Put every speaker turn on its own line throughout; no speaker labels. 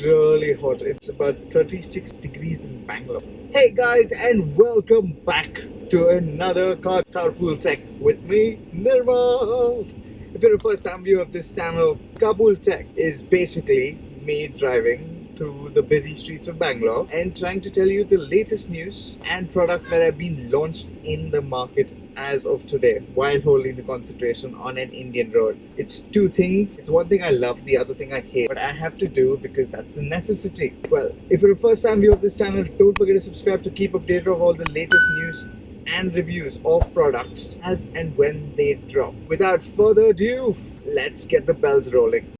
really hot. It's about 36 degrees in Bangalore. Hey guys, and welcome back to another Carpool Tech with me, Nirmal. If you're a first time viewer of this channel, Carpool Tech is basically me driving through the busy streets of Bangalore and trying to tell you the latest news and products that have been launched in the market as of today while holding the concentration on an Indian road. It's two things. It's one thing I love, the other thing I hate, but I have to do because that's a necessity. Well, if you're a first time viewer of this channel, don't forget to subscribe to keep updated of all the latest news and reviews of products as and when they drop. Without further ado, let's get the bells rolling.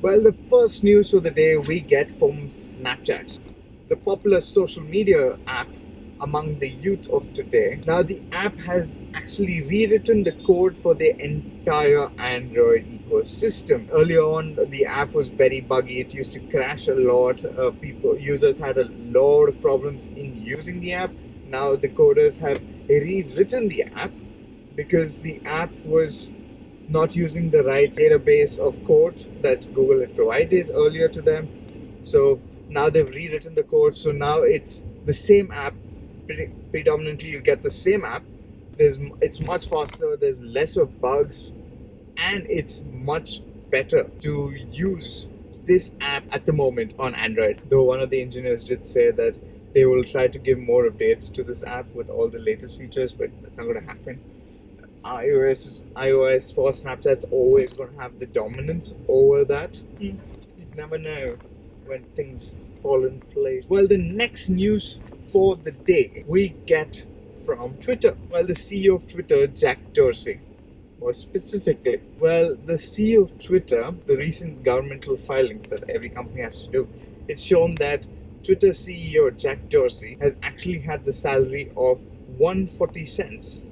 Well, the first news for the day we get from Snapchat, the popular social media app among the youth of today. Now, the app has actually rewritten the code for the entire Android ecosystem. Earlier on, the app was very buggy. It used to crash a lot. Users had a lot of problems in using the app. Now, the coders have rewritten the app because the app was not using the right database of code that Google had provided earlier to them. So now they've rewritten the code, so now it's the same app. Predominantly you get the same app. It's much faster, there's lesser bugs, and it's much better to use this app at the moment on Android. Though one of the engineers did say that they will try to give more updates to this app with all the latest features, but that's not going to happen. iOS for Snapchat's always going to have the dominance over that. You never know when things fall in place. Well, the next news for the day we get from Twitter. Well, the CEO of Twitter, Jack Dorsey, more specifically. Well, the CEO of Twitter, the recent governmental filings that every company has to do, it's shown that Twitter CEO Jack Dorsey has actually had the salary of 140 cents.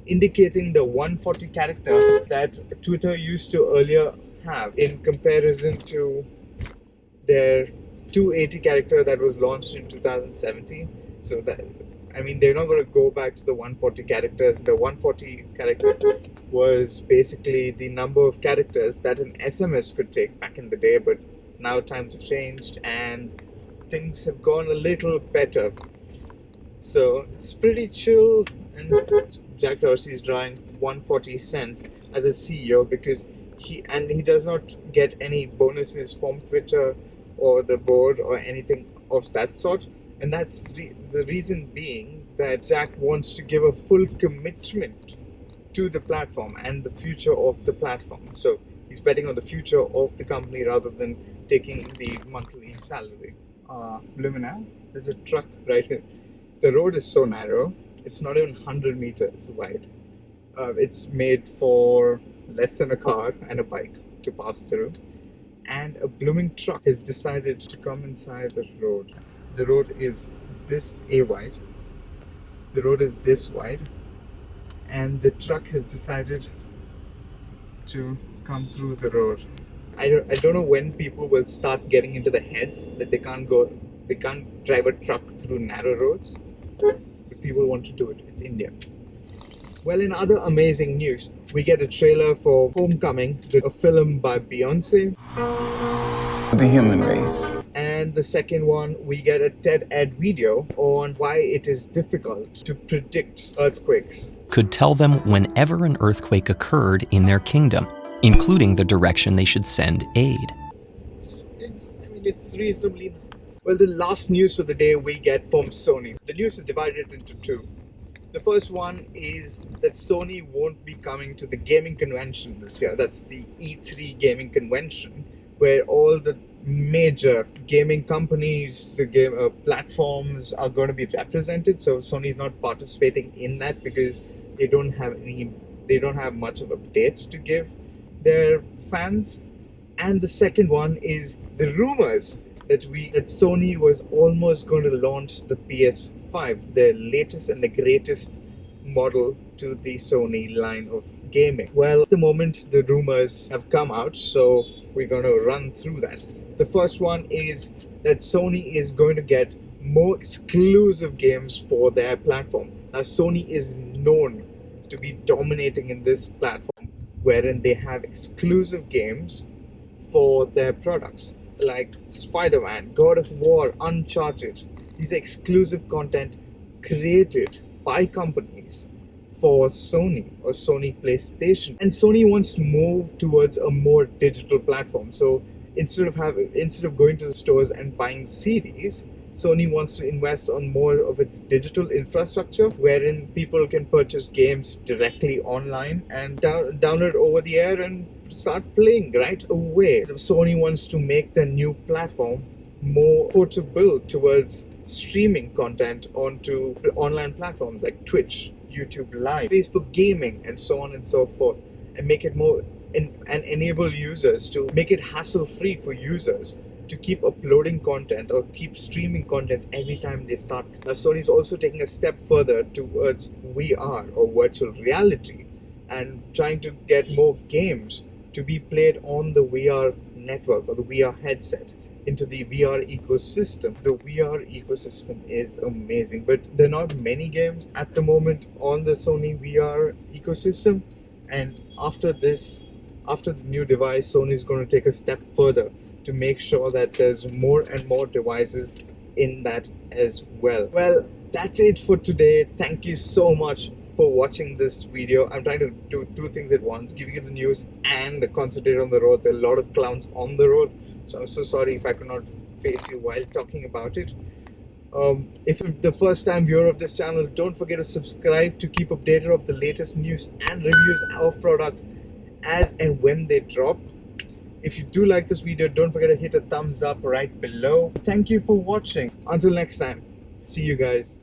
Indicating the 140 character that Twitter used to earlier have in comparison to their 280 character that was launched in 2017. So that, I mean, they're not going to go back to the 140 characters. The 140 character was basically the number of characters that an SMS could take back in the day, but now times have changed and things have gone a little better. So it's pretty chill, and Jack Dorsey is drawing 140 cents as a CEO because he does not get any bonuses from Twitter or the board or anything of that sort. And that's the reason being that Jack wants to give a full commitment to the platform and the future of the platform. So he's betting on the future of the company rather than taking the monthly salary. Lumina, there's a truck right here. The road is so narrow, it's not even 100 meters wide. It's made for less than a car and a bike to pass through. And a blooming truck has decided to come inside the road. The road is this wide. The road is this wide. And the truck has decided to come through the road. I don't know when people will start getting into the heads that they can't drive a truck through narrow roads. But people want to do it. It's India. Well, in other amazing news, we get a trailer for Homecoming, a film by Beyonce.
The human race.
And the second one, we get a TED Ed video on why it is difficult to predict earthquakes.
Could tell them whenever an earthquake occurred in their kingdom, including the direction they should send aid.
It's reasonably nice. Well, the last news for the day we get from Sony. The news is divided into two. The first one is that Sony won't be coming to the gaming convention this year. That's the E3 gaming convention, where all the major gaming companies, the game platforms are going to be represented. So Sony is not participating in that because they don't have much of updates to give their fans. And the second one is the rumors that Sony was almost going to launch the PS5, the latest and the greatest model to the Sony line of gaming. Well, at the moment the rumors have come out, so we're going to run through that. The first one is that Sony is going to get more exclusive games for their platform. Now, Sony is known to be dominating in this platform wherein they have exclusive games for their products like Spider-Man, God of War, Uncharted. These are exclusive content created by companies for Sony or Sony PlayStation. And Sony wants to move towards a more digital platform. So instead of going to the stores and buying CDs, Sony wants to invest on more of its digital infrastructure, wherein people can purchase games directly online and download over the air and start playing right away. Sony wants to make the new platform more portable towards streaming content onto online platforms like Twitch, YouTube Live, Facebook Gaming, and so on and so forth, and make it more and enable users to make it hassle-free for users to keep uploading content or keep streaming content every time they start. Sony's also taking a step further towards VR or virtual reality and trying to get more games to be played on the VR network or the VR headset into the VR ecosystem. The VR ecosystem is amazing, but there are not many games at the moment on the Sony VR ecosystem, and after the new device, Sony is going to take a step further to make sure that there's more and more devices in that as well. Well, that's it for today. Thank you so much for watching this video. I'm trying to do two things at once, giving you the news and concentrate on the road. There are a lot of clowns on the road, so I'm so sorry if I could not face you while talking about it. If you're the first time viewer of this channel, don't forget to subscribe to keep updated of the latest news and reviews of products as and when they drop. If you do like this video, don't forget to hit a thumbs up right below. Thank you for watching. Until next time, see you guys.